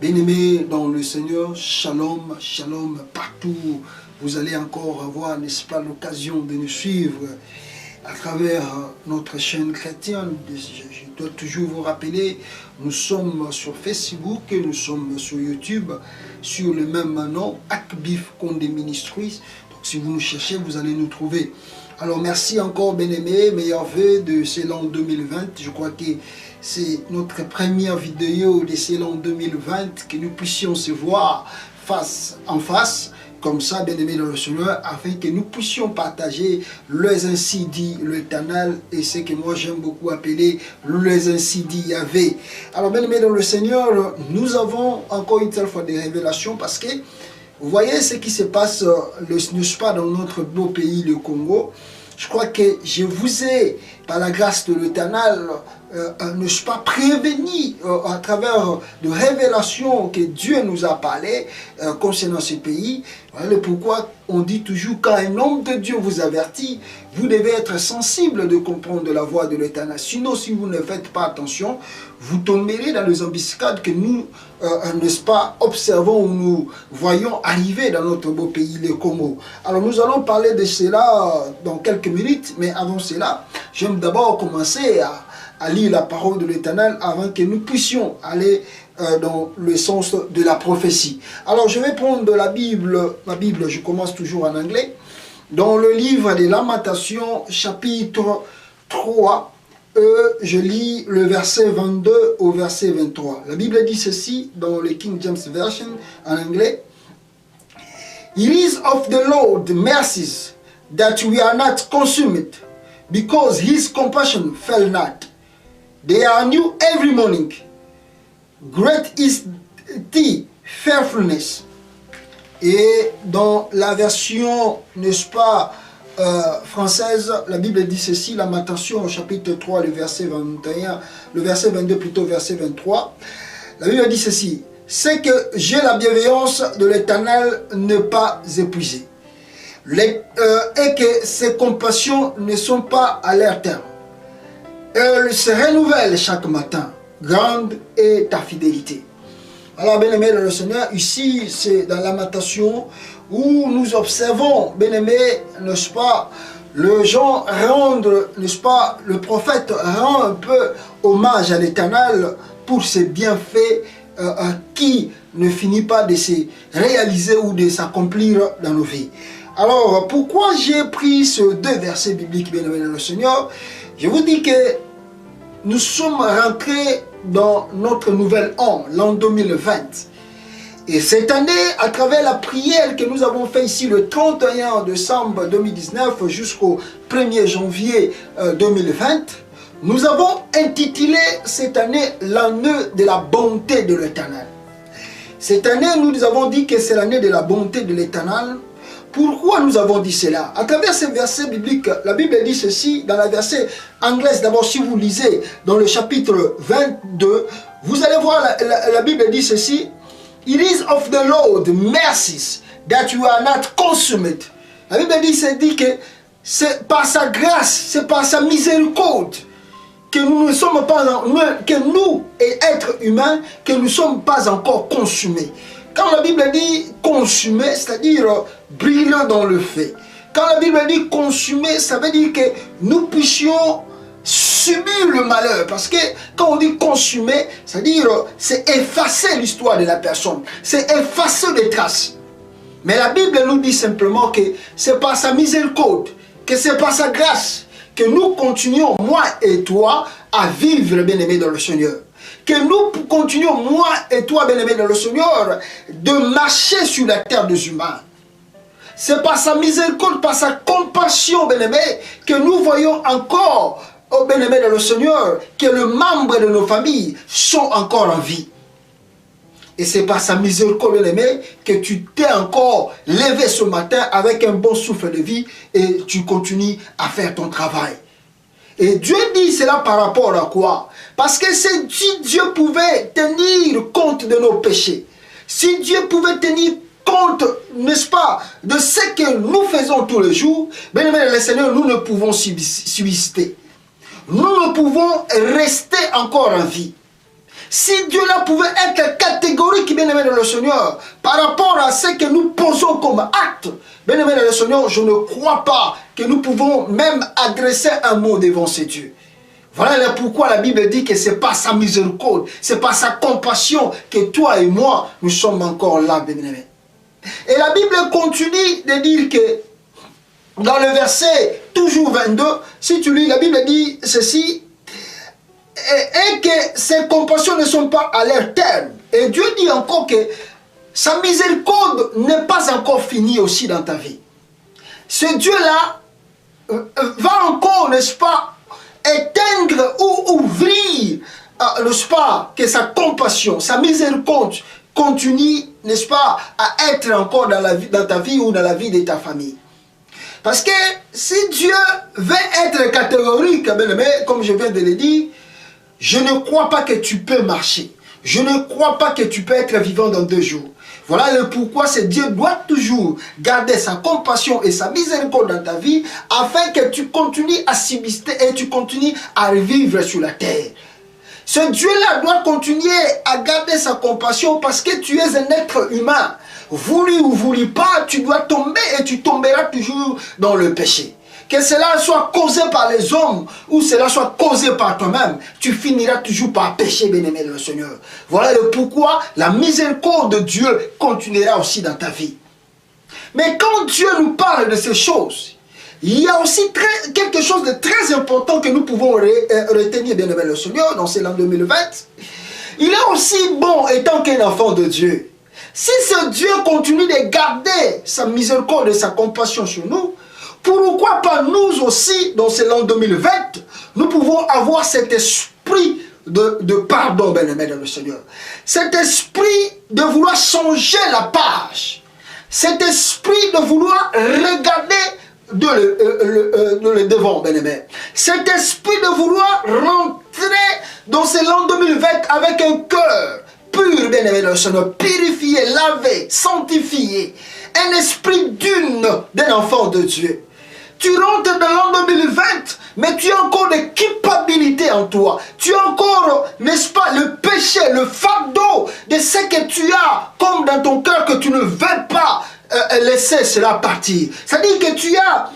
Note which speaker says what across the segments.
Speaker 1: Bien-aimés dans le Seigneur, shalom, shalom, partout. Vous allez encore avoir, n'est-ce pas, l'occasion de nous suivre à travers notre chaîne chrétienne. Je dois toujours vous rappeler, nous sommes sur Facebook, nous sommes sur YouTube, sur le même nom, Akbif Condé Ministries. Donc si vous nous cherchez, vous allez nous trouver. Alors merci encore, bien-aimés, meilleurs vœux de ce l'an 2020. Je crois que c'est notre première vidéo de ce l'an 2020, que nous puissions se voir face en face, comme ça, bien-aimés dans le Seigneur, afin que nous puissions partager les ainsi dit l'Éternel et ce que moi j'aime beaucoup appeler les ainsi dit Yahvé. Alors, bien-aimés dans le Seigneur, nous avons encore une telle fois des révélations parce que vous voyez ce qui se passe, n'est-ce pas, dans notre beau pays, le Congo. Je crois que je vous ai, par la grâce de l'Éternel, n'est-ce pas, prévenu à travers de révélations que Dieu nous a parlé concernant ce pays. Voilà pourquoi on dit toujours, quand un homme de Dieu vous avertit, vous devez être sensible de comprendre la voix de l'Éternel. Sinon, si vous ne faites pas attention, vous tomberez dans les embuscades que nous, n'est-ce pas, observons ou nous voyons arriver dans notre beau pays, le Congo. Alors nous allons parler de cela dans quelques minutes, mais avant cela, j'aime d'abord commencer à lire la parole de l'Éternel avant que nous puissions aller dans le sens de la prophétie. Alors je vais prendre de la Bible, ma Bible, je commence toujours en anglais, dans le livre des Lamentations, chapitre 3, je lis le verset 22 au verset 23. La Bible dit ceci dans le King James Version en anglais. It is of the Lord mercies that we are not consumed, because his compassion fail not. They are new every morning. Great is thy faithfulness. Et dans la version, n'est-ce pas, française, la Bible dit ceci, Lamentation au chapitre 3, le verset 21, le verset 22 plutôt, verset 23. La Bible dit ceci, c'est que j'ai la bienveillance de l'Éternel ne pas épuisée, et que ses compassions ne sont pas à leur terme. Elle se renouvelle chaque matin. Grande est ta fidélité. Alors, bien-aimés dans le Seigneur, ici, c'est dans la Lamentation où nous observons, bien-aimés, n'est-ce pas, le gens rendre, n'est-ce pas, le prophète rend un peu hommage à l'Éternel pour ses bienfaits qui ne finit pas de se réaliser ou de s'accomplir dans nos vies. Alors, pourquoi j'ai pris ces deux versets bibliques, bien-aimés dans le Seigneur? Je vous dis que nous sommes rentrés dans notre nouvel an, l'an 2020. Et cette année, à travers la prière que nous avons fait ici le 31 décembre 2019 jusqu'au 1er janvier 2020, nous avons intitulé cette année l'année de la bonté de l'Éternel. Cette année, nous avons dit que c'est l'année de la bonté de l'Éternel. Pourquoi nous avons dit cela? À travers ces versets bibliques, la Bible dit ceci, dans la verset anglaise, d'abord si vous lisez dans le chapitre 22, vous allez voir la Bible dit ceci, It is of the Lord mercies that you are not consumed. La Bible dit que c'est par sa grâce, c'est par sa miséricorde que nous ne sommes pas, que nous, et êtres humains, que nous ne sommes pas encore consumés. Quand la Bible dit consumé, c'est-à-dire brillant dans le feu. Quand la Bible dit consumé, ça veut dire que nous puissions subir le malheur. Parce que quand on dit consumé, c'est-à-dire c'est effacer l'histoire de la personne. C'est effacer les traces. Mais la Bible nous dit simplement que c'est par sa miséricorde, que c'est par sa grâce, que nous continuons, moi et toi, à vivre, bien-aimés dans le Seigneur. Que nous continuons, moi et toi, bien-aimés dans le Seigneur, de marcher sur la terre des humains. C'est par sa miséricorde, par sa compassion, bien-aimés, que nous voyons encore, oh bien-aimés dans le Seigneur, que les membres de nos familles sont encore en vie. Et c'est par sa miséricorde, bien-aimé, que tu t'es encore levé ce matin avec un bon souffle de vie et tu continues à faire ton travail. Et Dieu dit cela par rapport à quoi? Parce que si Dieu pouvait tenir compte de nos péchés, si Dieu pouvait tenir compte, n'est-ce pas, de ce que nous faisons tous les jours, bien aimé le Seigneur, nous ne pouvons subsister. Nous ne pouvons rester encore en vie. Si Dieu là pouvait être catégorique, bien aimé dans le Seigneur, par rapport à ce que nous posons comme acte, bien aimé dans le Seigneur, je ne crois pas que nous pouvons même adresser un mot devant ces dieux. Voilà pourquoi la Bible dit que ce n'est pas sa miséricorde, ce n'est pas sa compassion que toi et moi, nous sommes encore là, bien aimé. Et la Bible continue de dire que dans le verset toujours 22, si tu lis, la Bible dit ceci, et que ses compassions ne sont pas à leur terme. Et Dieu dit encore que sa miséricorde n'est pas encore finie aussi dans ta vie. Ce Dieu-là va encore, n'est-ce pas, éteindre ou ouvrir, n'est-ce pas, que sa compassion, sa miséricorde continue, n'est-ce pas, à être encore dans ta vie ou dans la vie de ta famille. Parce que si Dieu veut être catégorique, comme je viens de le dire, je ne crois pas que tu peux marcher. Je ne crois pas que tu peux être vivant dans 2 jours. Voilà le pourquoi ce Dieu doit toujours garder sa compassion et sa miséricorde dans ta vie afin que tu continues à subsister et tu continues à vivre sur la terre. Ce Dieu-là doit continuer à garder sa compassion parce que tu es un être humain. Voulu ou voulu pas, tu dois tomber et tu tomberas toujours dans le péché. Que cela soit causé par les hommes ou cela soit causé par toi-même, tu finiras toujours par pécher, bien-aimé le Seigneur. Voilà le pourquoi la miséricorde de Dieu continuera aussi dans ta vie. Mais quand Dieu nous parle de ces choses, il y a aussi quelque chose de très important que nous pouvons retenir, bien-aimé le Seigneur, dans l'an 2020. Il est aussi bon étant qu'un enfant de Dieu. Si ce Dieu continue de garder sa miséricorde et sa compassion sur nous, pourquoi pas nous aussi, dans l'an 2020, nous pouvons avoir cet esprit de pardon, bien-aimé dans le Seigneur. Cet esprit de vouloir changer la page. Cet esprit de vouloir regarder le devant, bien-aimé. Cet esprit de vouloir rentrer dans l'an 2020 avec un cœur pur, bien-aimé dans le Seigneur, purifié, lavé, sanctifié. Un esprit d'un enfant de Dieu. Tu rentres dans l'an 2020, mais tu as encore des culpabilités en toi. Tu as encore, n'est-ce pas, le péché, le fardeau de ce que tu as comme dans ton cœur que tu ne veux pas laisser cela partir. C'est-à-dire que tu as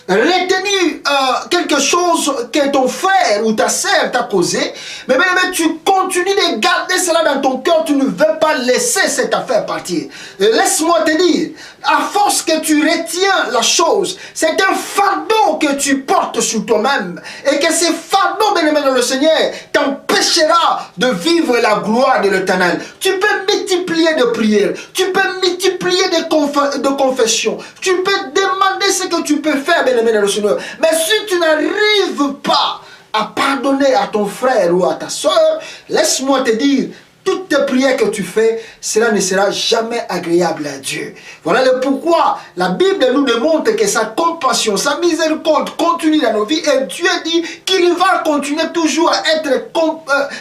Speaker 1: retenu quelque chose que ton frère ou ta sœur t'a causé, mais tu continues de garder cela dans ton cœur, tu ne veux pas laisser cette affaire partir. Laisse-moi te dire, à force que tu retiens la chose, c'est un fardeau que tu portes sur toi-même, et que ce fardeau, bien-aimé dans le Seigneur, t'empêchera de vivre la gloire de l'Éternel. Tu peux multiplier de prières, tu peux multiplier de confessions, tu peux demander ce que tu peux faire, bien-aimé dans le Seigneur. Mais si tu n'arrives pas à pardonner à ton frère ou à ta soeur, laisse-moi te dire, toutes tes prières que tu fais, cela ne sera jamais agréable à Dieu. Voilà le pourquoi la Bible nous démontre que sa compassion, sa miséricorde continue dans nos vies. Et Dieu dit qu'il va continuer toujours à être,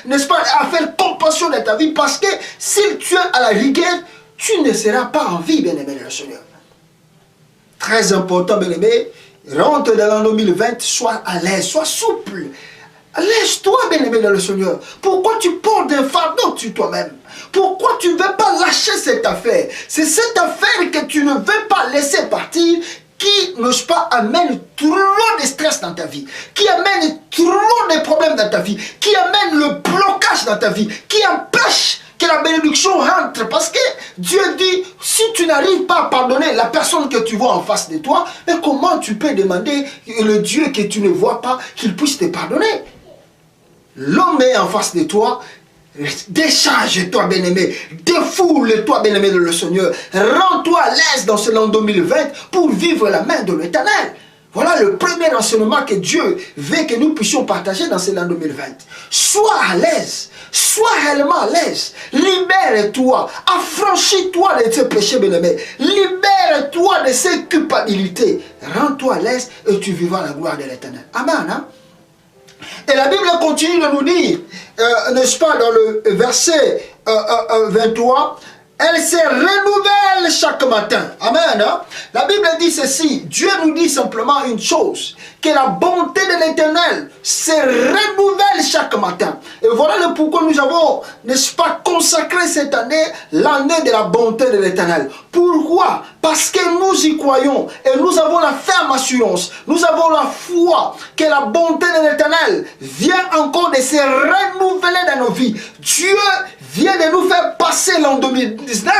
Speaker 1: n'est-ce pas, à faire compassion dans ta vie. Parce que si tu es à la rigueur, tu ne seras pas en vie, bien-aimé dans le Seigneur. Très important, bien-aimé, rentre dans l'an 2020, sois à l'aise, sois souple. Laisse-toi, bien-aimé dans le Seigneur. Pourquoi tu portes un fardeau sur toi-même? Pourquoi tu ne veux pas lâcher cette affaire? C'est cette affaire que tu ne veux pas laisser partir qui, n'est-ce pas, amène trop de stress dans ta vie, qui amène trop de problèmes dans ta vie, qui amène le blocage dans ta vie, qui empêche que la bénédiction rentre. Parce que Dieu dit, si tu n'arrives pas à pardonner la personne que tu vois en face de toi, mais comment tu peux demander le Dieu que tu ne vois pas qu'il puisse te pardonner? L'homme est en face de toi, décharge-toi, bien-aimé, défoule-toi, bien-aimé de le Seigneur, rends-toi à l'aise dans ce l'an 2020 pour vivre la main de l'Éternel. Voilà le premier enseignement que Dieu veut que nous puissions partager dans ce l'an 2020. Sois à l'aise, sois réellement à l'aise, libère-toi, affranchis-toi de tes péchés, bien-aimé, libère-toi de ces culpabilités, rends-toi à l'aise et tu vivras la gloire de l'Éternel. Amen, hein? Et la Bible continue de nous dire, n'est-ce pas, dans le verset 23, elle se renouvelle chaque matin. Amen. Hein? La Bible dit ceci, Dieu nous dit simplement une chose, que la bonté de l'Éternel se renouvelle chaque matin. Et voilà le pourquoi nous avons, n'est-ce pas, consacré cette année, l'année de la bonté de l'Éternel. Pourquoi? Parce que nous y croyons et nous avons la ferme assurance, nous avons la foi que la bonté de l'Éternel vient encore de se renouveler dans nos vies. Dieu vient de nous faire passer l'an 2019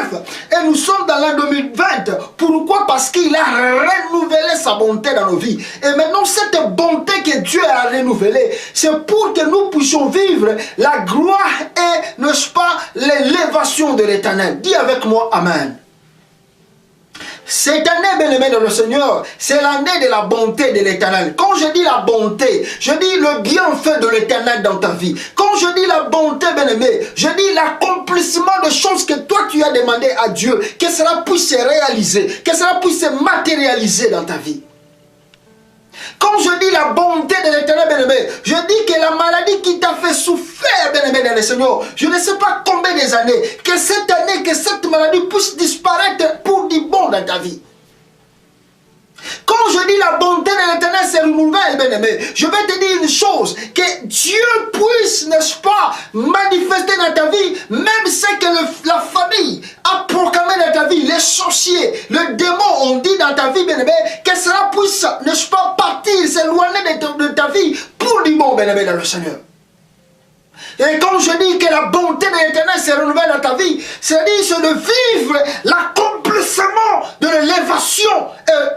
Speaker 1: et nous sommes dans l'an 2020. Pourquoi? Parce qu'il a renouvelé sa bonté dans nos vies. Et maintenant, cette bonté que Dieu a renouvelée, c'est pour que nous puissions vivre la gloire et, n'est-ce pas, l'élévation de l'Éternel. Dis avec moi, Amen. Cette année, bien-aimé dans le Seigneur, c'est l'année de la bonté de l'Éternel. Quand je dis la bonté, je dis le bienfait de l'Éternel dans ta vie. Quand je dis la bonté, bien-aimé, je dis l'accomplissement de choses que toi tu as demandé à Dieu, que cela puisse se réaliser, que cela puisse se matérialiser dans ta vie. Quand je dis la bonté de l'Éternel, bien-aimé, je dis que la maladie qui t'a fait souffrir, bien-aimé dans le Seigneur, je ne sais pas combien des années, que cette année, que cette maladie puisse disparaître pour du bon dans ta vie. Quand je dis la bonté de l'Éternel se renouvelle, bien-aimé, je vais te dire une chose, que Dieu puisse, n'est-ce pas, manifester dans ta vie, même ce que la famille a proclamé dans ta vie, les sorciers, le démon ont dit dans ta vie, bien-aimé, que cela puisse, n'est-ce pas, partir, s'éloigner de ta vie pour du bon, bien-aimé, dans le Seigneur. Et quand je dis que la bonté de l'Éternel se renouvelle dans ta vie, c'est-à-dire de vivre l'accomplissement de l'élévation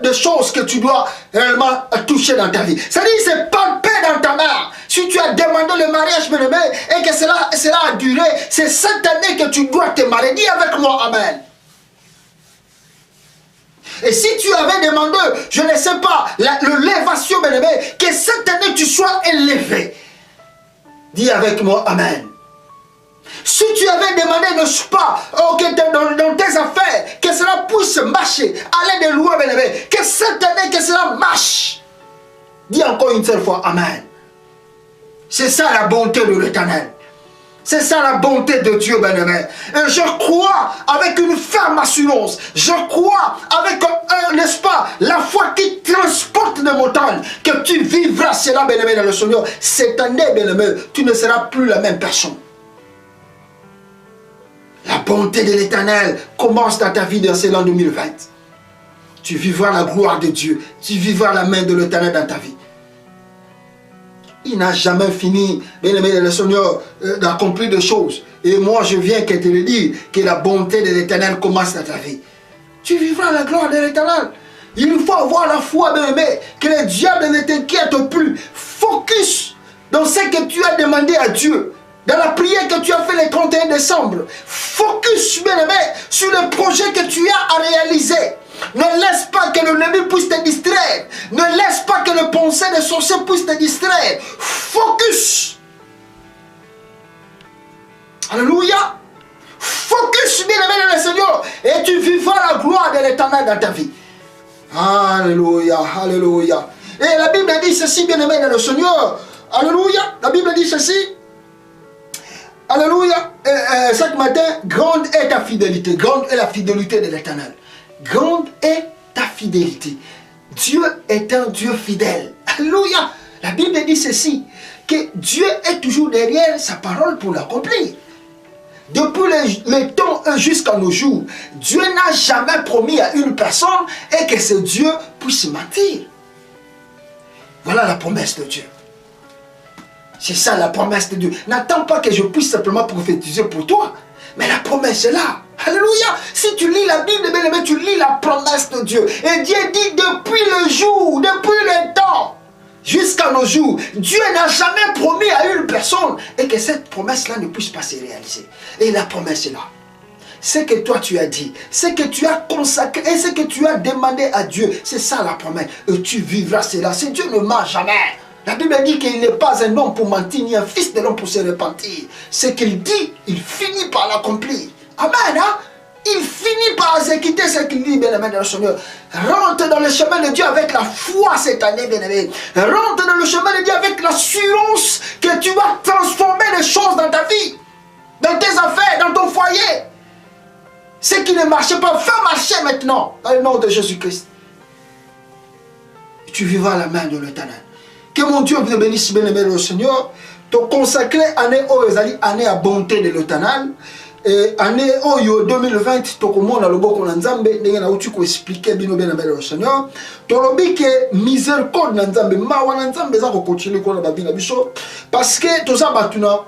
Speaker 1: des choses que tu dois réellement toucher dans ta vie. C'est-à-dire c'est palpé dans ta main. Si tu as demandé le mariage, bien-aimé, et que cela a duré, c'est cette année que tu dois te marier. Dis avec moi, Amen. Et si tu avais demandé, je ne sais pas, l'élévation, bien-aimé, que cette année tu sois élevé. Dis avec moi, Amen. Si tu avais demandé, n'est-ce pas, dans tes affaires, que cela puisse marcher, aller de loin, bien-aimé, que cette année, que cela marche. Dis encore une seule fois, Amen. C'est ça la bonté de l'Éternel. C'est ça la bonté de Dieu, bien-aimé. Et je crois avec une ferme assurance. Je crois avec, n'est-ce pas, la foi qui transporte les montagnes, que tu vivras cela, bien-aimé, dans le Seigneur. Cette année, bien-aimé, tu ne seras plus la même personne. La bonté de l'Éternel commence dans ta vie dans ce l'an 2020. Tu vivras la gloire de Dieu. Tu vivras la main de l'Éternel dans ta vie. Il n'a jamais fini, bien-aimé, le Seigneur, d'accomplir des choses. Et moi, je viens que te le dire, que la bonté de l'Éternel commence dans ta vie. Tu vivras la gloire de l'Éternel. Il faut avoir la foi, bien-aimé, que le diable ne t'inquiète plus. Focus dans ce que tu as demandé à Dieu. Dans la prière que tu as fait le 31 décembre. Focus, bien-aimé, sur le projet que tu as à réaliser. Ne laisse pas que l'ennemi puisse te distraire. Ne laisse pas que le pensée des sorciers puisse te distraire. Focus. Alléluia. Focus, bien-aimé dans le Seigneur. Et tu vivras la gloire de l'Éternel dans ta vie. Alléluia. Alléluia. Et la Bible dit ceci, bien-aimé dans le Seigneur. Alléluia. La Bible dit ceci. Alléluia. Chaque matin, grande est ta fidélité. Grande est la fidélité de l'Éternel. Grande est ta fidélité. Dieu est un Dieu fidèle. Alléluia. La Bible dit ceci, que Dieu est toujours derrière sa parole pour l'accomplir. Depuis le temps jusqu'à nos jours, Dieu n'a jamais promis à une personne et que ce Dieu puisse mentir. Voilà la promesse de Dieu. C'est ça la promesse de Dieu. N'attends pas que je puisse simplement prophétiser pour toi. Mais la promesse est là. Alléluia. Si tu lis la Bible, bien-aimé, tu lis la promesse de Dieu. Et Dieu dit depuis le jour, depuis le temps, jusqu'à nos jours, Dieu n'a jamais promis à une personne et que cette promesse-là ne puisse pas se réaliser. Et la promesse est là. Ce que toi tu as dit, ce que tu as consacré et ce que tu as demandé à Dieu, c'est ça la promesse. Et tu vivras cela. Si Dieu ne ment jamais. La Bible dit qu'il n'est pas un homme pour mentir, ni un fils de l'homme pour se repentir. Ce qu'il dit, il finit par l'accomplir. Amen. Hein? Il finit par exécuter ce qu'il dit, bien-aimé dans le Seigneur. Rentre dans le chemin de Dieu avec la foi cette année, bien-aimé. Rentre dans le chemin de Dieu avec l'assurance que tu vas transformer les choses dans ta vie, dans tes affaires, dans ton foyer. Ce qui ne marchait pas, fais marcher maintenant, dans le nom de Jésus-Christ. tu vivras à la main de l'Éternel. Que mon Dieu vous bénisse, bien-aimé le Seigneur. Te consacrer année année à bonté de l'Éternel. Année 2020, tokomona loboko na nzambe ndenge na uti ko expliquer bino bien le Seigneur. Tolobi ke miséricorde na nzambe mawa na nzambe za ko continuer ko na babina biso parce que toza batuna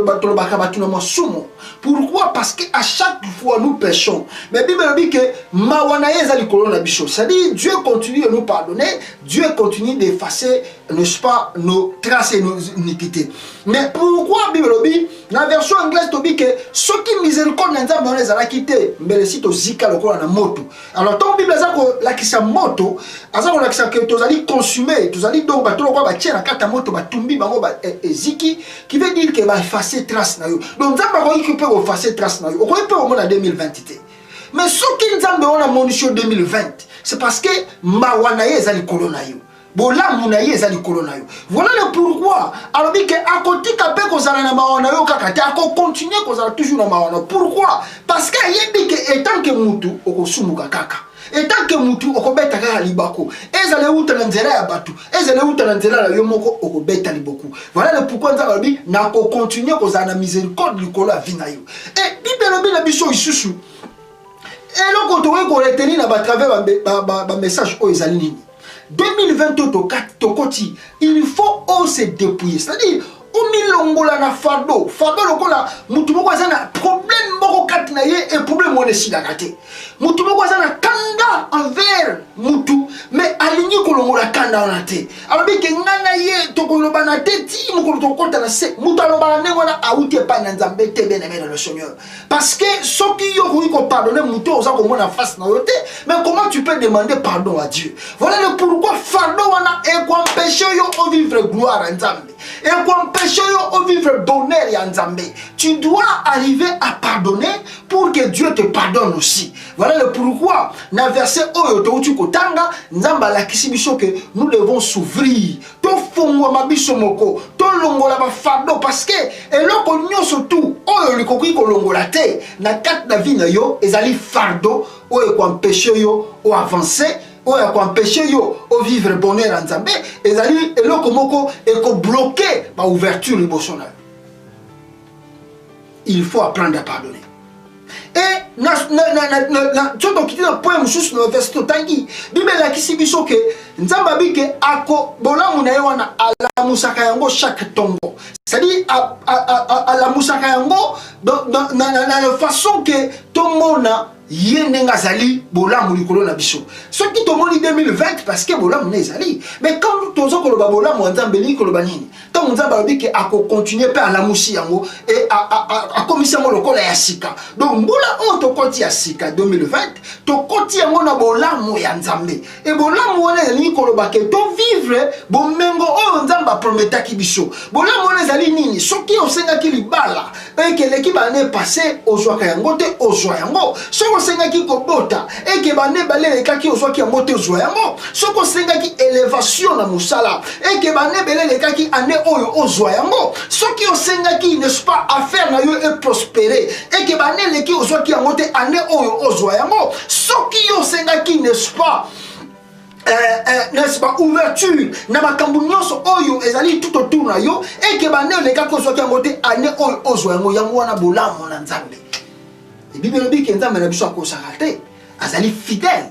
Speaker 1: batolobaka batuna masumo. Pourquoi? Parce que à chaque fois nous péchons. Mais Bible dit que mawa na yeza likolo na biso. C'est-à-dire Dieu continue de nous pardonner, Dieu continue d'effacer, n'est-ce pas, nos traces et nos iniquités. Mais pourquoi Bible dit dans la version anglaise to dit que ceux qui miséricorde na nzambe on les a quitté mais le site zika lokola na moto. Alors ton Bible za ko la kisa moto aza ko la kisa que tozali consumer, tozali donc ba tolo ko ba tia na kata moto ba tumbi bango ba ziki qui veut dire que ba effacer trace na yo. Donc nzambe ko ki peut effacer trace na yo. O ko peut au moins en 2020. Mais ceux qui nzambe on a monition 2020, c'est parce que mawana ye za likolo na yo. Voilà le pourquoi. Alors dit que à côté kapé kozala na mawana yo kakate ako continuer kozala toujours na mawana. Pourquoi? Parce que yebi que étant que mutu okosumuka kaka. Etant que mutu okobeta kaka libako. Ezale uta na nzela ya batu. Ezale uta na nzela ya yo moko okobeta liboku. Voilà le pourquoi nzala bi na ko continuer kozala na miséricorde likolo ya vina yo. Et Bible bi na biso isusu. Et loko to ko retenir na ba travers ba message o ezali nini. 2020 tokoti, il faut se dépouiller. C'est-à-dire, au milongola na fardo lokola mutu moko azana problème moko kati na ye et problème mone sida kate. Mutu moko azana kanda envers mutu mais aligné kolongola kanda on te. Alors bi ke ngana ye tokoloba na te ti moko tokota na se mutu aloba na ngona auti pa na nzambe te bien aimé dans le Seigneur. Parce que soki yo ko pardonner mutu oza ko mona face na yo te, mais comment tu peux demander pardon à Dieu? Voilà le pourquoi fardo wana e ko empêcher yo au vivre gloire en nzambe. Et pour empêcher au vivre bonheur et en Nzambe, tu dois arriver à pardonner pour que Dieu te pardonne aussi. Voilà le pourquoi. Dans le verset Kotanga, Nzamba la kisibiso que nous devons s'ouvrir. To fongo mabiso moko, to longola ba fardo parce que eloko nyonso tout oyo likoki ko longola te na kat na vie na yo ezali fardo oyo ko empêcher yo au avancer. Oya ko empêcher yo au vivre bonheur en Nzambe ezali eloko moko eko bloquer ba ouverture liboso na. Il faut apprendre à pardonner. Et tsoto kiti na point mususu na verset totangi Bible la kisibiso ke Nzamba bike ako bolamu na yo wana ala musaka yango chaque tombo. C'est-à-dire à la musaka yango dans la façon que tomona yenenga zali bolamu likolo na biso. Ce qui tomoni 2020 parce que bolamu na ezali. Mais quand nous tozo koloba bolamu Nzambe li koloba nini? Tant Nzamba lobi ke ako continuer pe ala musi yango et a komisa mo lokola ya sika. Donc mbula on to koti ya sika 2020 to koti yango na bolamu ya Nzambe. Et bolamu wana li koloba ke to vivre bomengo o Nzamba prometaki biso. Bolamu wana ezali nini? Soki osenga ki libala et que l'équipe année passée ozwa yango te ozwa yango. Soko senga ki kobota et que bane balele kaki ozwa ki yango te ozwa yango. Soko senga ki élévation na musala et que bane balele kaki année oyo ozwa yango. Soki osenga ki n'est-ce pas affaire na yo et prospérer et que bane leki ozwa ki yango te année oyo ozwa yango. Soki osenga ki n'est-ce pas n'est-ce pas ouverture na makambu nyonso oyo ezali tout autour na yo et que bane leka ko ozwa ki yango te année oyo ozwa yango yango wana bolamu na Nzambe. Et Bible dit que Nzambe na biso akosaka te azali fidèle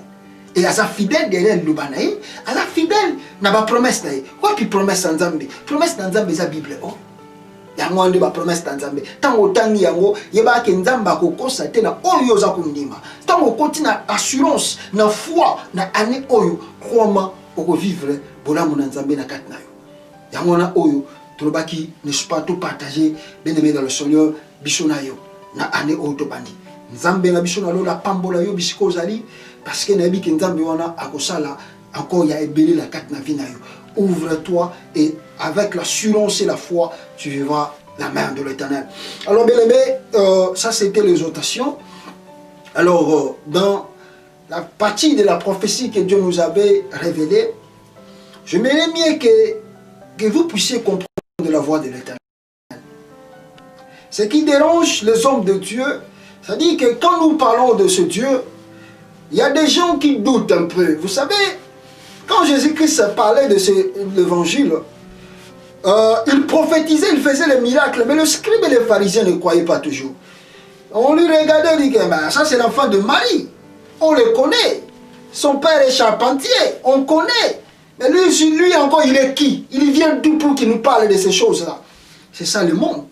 Speaker 1: et aza fidèle derrière lubanaï aza fidèle na ba promesse na ye. Quoi puis promesse Nzambe? Promesse na Nzambe za Bible oh. Yango ande ba promesse na Nzambe. Tango tangi yango yeba ke Nzambe akokosa te na oyo za kundima. Tango koti na assurance na foi na année oyo croima oko vivre bolamu na Nzambe na kati na yo. Yango na oyo tolobaki n'est-ce pas tout partager bien aimé dans le Seigneur biso na yo na année oyo to bandi. Nzambe na biso na lola pambola yo bisiko zali parce que na biki Nzambe wana akosala encore ya ebele la kati na vie na yo. Ouvre-toi et avec l'assurance et la foi tu vivras la main de l'Éternel. Alors bien aimé, ça c'était l'exhortation. Alors dans la partie de la prophétie que Dieu nous avait révélée, je m'aimerais bien que vous puissiez comprendre la voix de l'Éternel. Ce qui dérange les hommes de Dieu, c'est-à-dire que quand nous parlons de ce Dieu, il y a des gens qui doutent un peu. Vous savez, Quand Jésus-Christ parlait de l'évangile, il prophétisait, il faisait les miracles, mais le scribe et les pharisiens ne croyaient pas toujours. On lui regardait et dit, ça c'est l'enfant de Marie, on le connaît, son père est charpentier, on connaît. Mais lui encore, il est qui? Il vient d'où pour qu'il nous parle de ces choses-là? C'est ça le monde.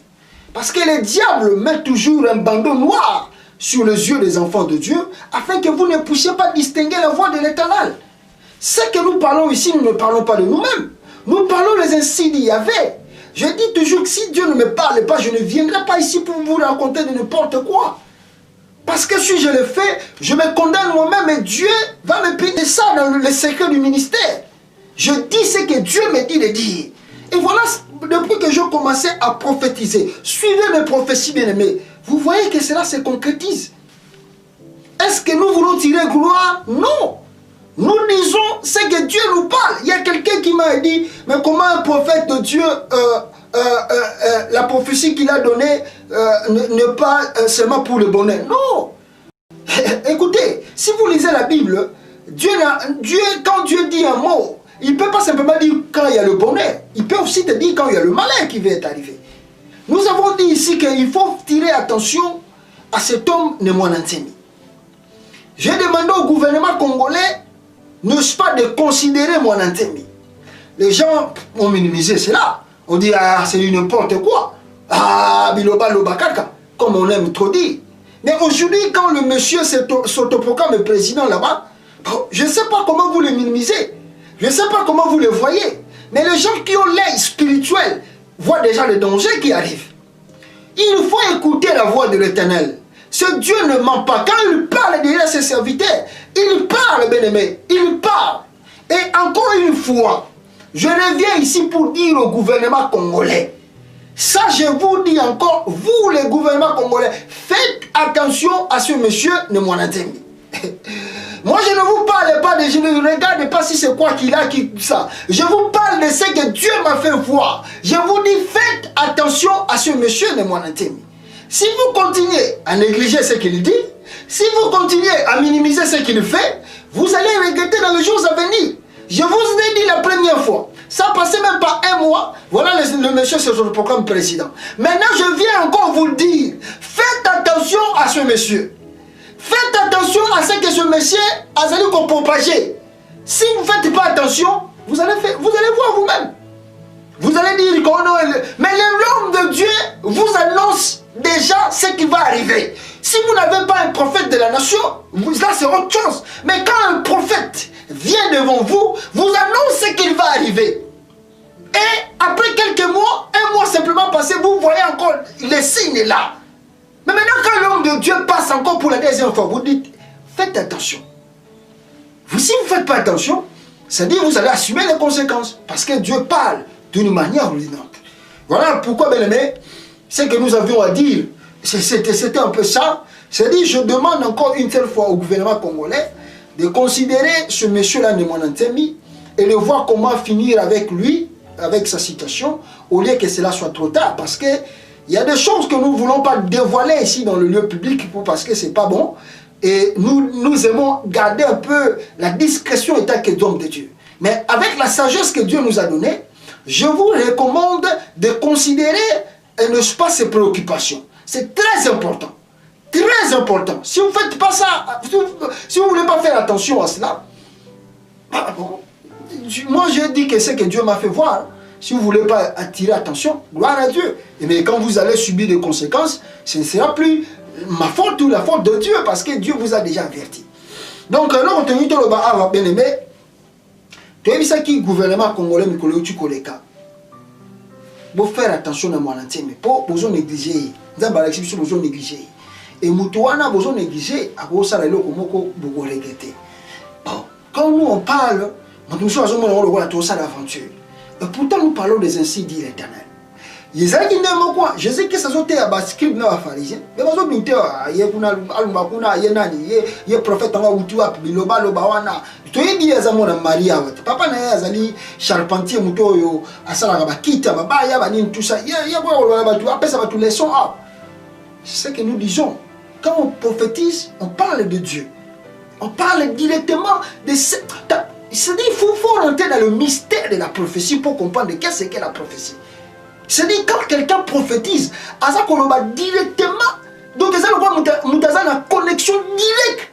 Speaker 1: Parce que les diables mettent toujours un bandeau noir sur les yeux des enfants de Dieu, afin que vous ne puissiez pas distinguer la voix de l'Éternel. Ce que nous parlons ici, nous ne parlons pas de nous-mêmes. Nous parlons les ainsi d'il y avait. Je dis toujours que si Dieu ne me parle pas, je ne viendrai pas ici pour vous raconter de n'importe quoi. Parce que si je le fais, je me condamne moi-même et Dieu va me payer ça dans le secret du ministère. Je dis ce que Dieu me dit de dire. Et voilà, depuis que je commençais à prophétiser, suivez mes prophéties bien-aimées, vous voyez que cela se concrétise. Est-ce que nous voulons tirer gloire? Non. Nous disons ce que Dieu nous parle. Il y a quelqu'un qui m'a dit, mais comment un prophète de Dieu, la prophétie qu'il a donnée, ne pas seulement pour le bonheur? Non. Écoutez, si vous lisez la Bible, quand Dieu dit un mot, il ne peut pas simplement dire quand il y a le bonheur. Il peut aussi te dire quand il y a le malheur qui va être arrivé. Nous avons dit ici qu'il faut tirer attention à cet homme Nemwanantemi. J'ai demandé au gouvernement congolais, n'est-ce pas, de considérer Mwanantemi. Les gens ont minimisé cela. On dit, ah, c'est n'importe quoi. Ah, biloba lobakaka, comme on aime trop dire. Mais aujourd'hui, quand le monsieur s'autoproclame président là-bas, je ne sais pas comment vous le minimisez. Je ne sais pas comment vous le voyez. Mais les gens qui ont l'œil spirituel voient déjà le danger qui arrive. Il faut écouter la voix de l'Éternel. Ce Dieu ne ment pas. Quand il parle derrière ses serviteurs, il parle, bien-aimé. Il parle. Et encore une fois, je reviens ici pour dire au gouvernement congolais. Ça, je vous dis encore, vous, les gouvernements congolais, faites attention à ce monsieur Nemwanantemi. Moi, je ne vous parle pas je ne regarde pas si c'est quoi qu'il a, ça. Je vous parle de ce que Dieu m'a fait voir. Je vous dis, faites attention à ce monsieur Nemwanantemi. Si vous continuez à négliger ce qu'il dit, si vous continuez à minimiser ce qu'il fait, vous allez regretter dans les jours à venir. Je vous ai dit la première fois, ça passait même pas un mois, voilà le monsieur sur le programme président. Maintenant, je viens encore vous le dire, faites attention à ce monsieur. Faites attention à ce que ce monsieur a allé propager. Si vous ne faites pas attention, vous allez voir vous-même. Vous allez dire, mais l'homme de Dieu vous annonce déjà ce qui va arriver. Si vous n'avez pas un prophète de la nation, là c'est autre chose. Mais quand un prophète vient devant vous, vous annonce ce qu'il va arriver. Et après quelques mois, un mois simplement passé, vous voyez encore les signes là. Mais maintenant quand l'homme de Dieu passe encore pour la deuxième fois, vous dites, faites attention. Si vous ne faites pas attention, c'est-à-dire que vous allez assumer les conséquences. Parce que Dieu parle d'une manière ou d'une autre. Voilà pourquoi, bien aimé, ce que nous avions à dire, c'était un peu ça. C'est-à-dire, je demande encore une telle fois au gouvernement congolais de considérer ce monsieur-là, Nemwanantemi, et de voir comment finir avec lui, avec sa situation, au lieu que cela soit trop tard. Parce que il y a des choses que nous ne voulons pas dévoiler ici dans le lieu public parce que ce n'est pas bon. Et nous aimons garder un peu la discrétion étant que d'homme de Dieu. Mais avec la sagesse que Dieu nous a donnée, je vous recommande de considérer, n'est-ce pas, ces préoccupations. C'est très important. Très important. Si vous ne faites pas ça, si vous ne voulez pas faire attention à cela, moi je dis que c'est que Dieu m'a fait voir. Si vous ne voulez pas attirer attention, gloire à Dieu. Mais quand vous allez subir des conséquences, ce ne sera plus ma faute ou la faute de Dieu, parce que Dieu vous a déjà averti. Donc, là, on tenait le bas, bien aimé. Tu as vu ça qui gouvernement congolais, mais tu connais pas. Vous faire attention à moi, mais pas besoin de négliger. Vous avez besoin de négliger. Et Moutouana, besoin de négliger, à cause de ça, vous regrettez. Quand nous on parle, nous sommes l'aventure. Et pourtant, nous parlons des ainsi dit l'Éternel. Jésus qui s'est sauté à Basquib, mais à Pharisien. Mais vous avez dit, il y a un prophète, il y a Biloba, Lobawana. Tu as dit, il y a un Maria. Papa n'a pas dit, charpentier, Moutoyo, Asala, Kita, Baba, Yabanin, tout ça. Il y a après ça va tout laisser. C'est ce que nous disons. Quand on prophétise, on parle de Dieu. On parle directement de ce. C'est-à-dire qu'il faut rentrer dans le mystère de la prophétie pour comprendre qu'est-ce qu'est la prophétie. C'est-à-dire quand quelqu'un prophétise, ça qu'on va directement. Donc ça nous avons une connexion directe.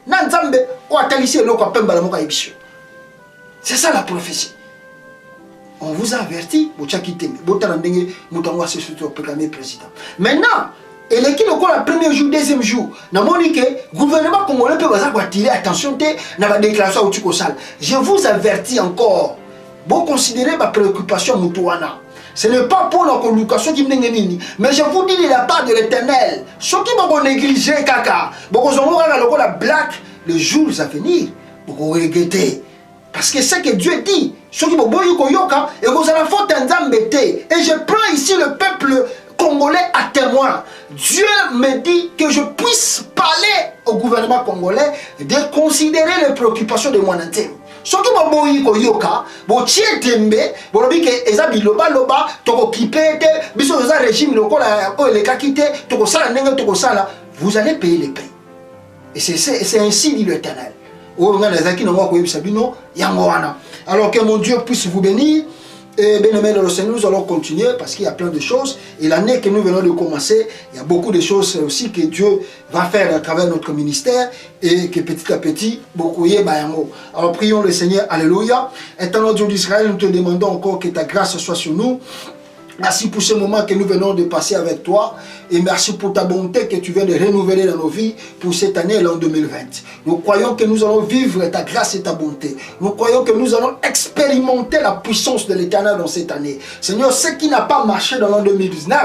Speaker 1: C'est ça la prophétie. On vous a averti, maintenant, et l'équipe le premier jour, deuxième jour, le gouvernement congolais peut attirer attention dans la déclaration au Tukosal. Je vous avertis encore, vous considérez ma préoccupation moutouana. Ce n'est pas pour la communication qui me dit, mais je vous dis de la part de l'Éternel. Ceux qui vont négliger caca, la blague, les jours à venir, vous regrettez. Parce que c'est que Dieu dit, ceux qui vont yoka, et vous allez faire embêter. Et je prends ici le peuple congolais à témoin. Dieu me dit que je puisse parler au gouvernement congolais de considérer les préoccupations de mon intime. Ceux qui vont yoka, vont tirer tembe, vont dire que eza biloba loba, toko kipete, biso eza régime lokola les kakite, toko sala nenge toko sala, vous allez payer les prix. Et c'est ainsi dit l'Éternel. Alors que mon Dieu puisse vous bénir. Et bien aimé dans le Seigneur, nous allons continuer parce qu'il y a plein de choses. Et l'année que nous venons de commencer, il y a beaucoup de choses aussi que Dieu va faire à travers notre ministère et que petit à petit, beaucoup y est. Alors prions le Seigneur, alléluia. Éternel Dieu d'Israël, nous te demandons encore que ta grâce soit sur nous. Merci pour ce moment que nous venons de passer avec toi. Et merci pour ta bonté que tu viens de renouveler dans nos vies pour cette année, l'an 2020. Nous croyons que nous allons vivre ta grâce et ta bonté. Nous croyons que nous allons expérimenter la puissance de l'Éternel dans cette année. Seigneur, ce qui n'a pas marché dans l'an 2019,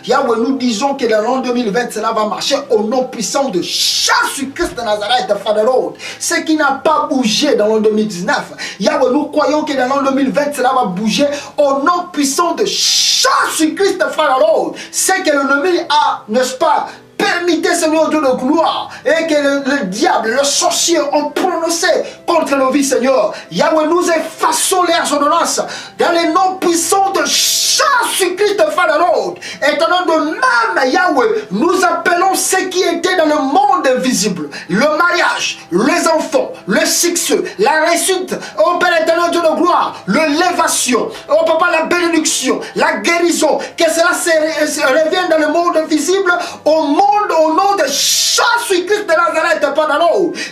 Speaker 1: Yahweh, nous disons que dans l'an 2020, cela va marcher au nom puissant de Jésus-Christ de Nazareth, de Father Lord. Ce qui n'a pas bougé dans l'an 2019, Yahweh, nous croyons que dans l'an 2020, cela va bouger au nom puissant de Jésus-Christ de Father Lord. C'est que l'ennemi a, n'est-ce pas, permettez, Seigneur Dieu de gloire, et que le diable, le sorcier ont prononcé contre nos vies, Seigneur. Yahweh, nous effaçons les ordonnances dans les noms puissants de Jésus-Christ de Father Lord. Étonnant de même, Yahweh, nous appelons ce qui était dans le monde invisible, le mariage, les enfants, le succès, la réussite, oh Père éternel Dieu de gloire, l'élévation, oh Papa, la bénédiction, la guérison, que cela revienne dans le monde invisible, au monde, au nom de Jésus-Christ de Nazareth, Père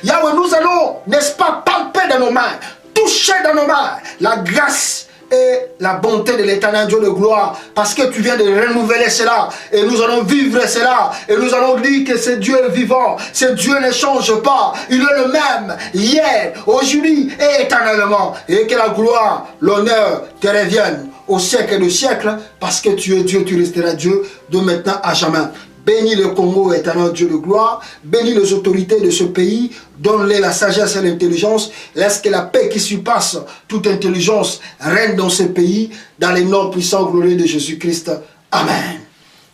Speaker 1: Yahweh, nous allons, n'est-ce pas, palper dans nos mains, toucher dans nos mains la grâce et la bonté de l'Éternel Dieu de gloire, parce que tu viens de renouveler cela, et nous allons vivre cela, et nous allons dire que ce Dieu est vivant, ce Dieu ne change pas, il est le même, hier, aujourd'hui et éternellement, et que la gloire, l'honneur te reviennent au siècle des siècles, parce que tu es Dieu, tu resteras Dieu, de maintenant à jamais. Bénis le Congo, éternel Dieu de gloire. Bénis les autorités de ce pays. Donne-les la sagesse et l'intelligence. Laisse que la paix qui surpasse toute intelligence règne dans ce pays. Dans les noms puissants glorieux de Jésus-Christ. Amen.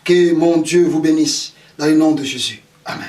Speaker 1: Que mon Dieu vous bénisse. Dans le nom de Jésus. Amen.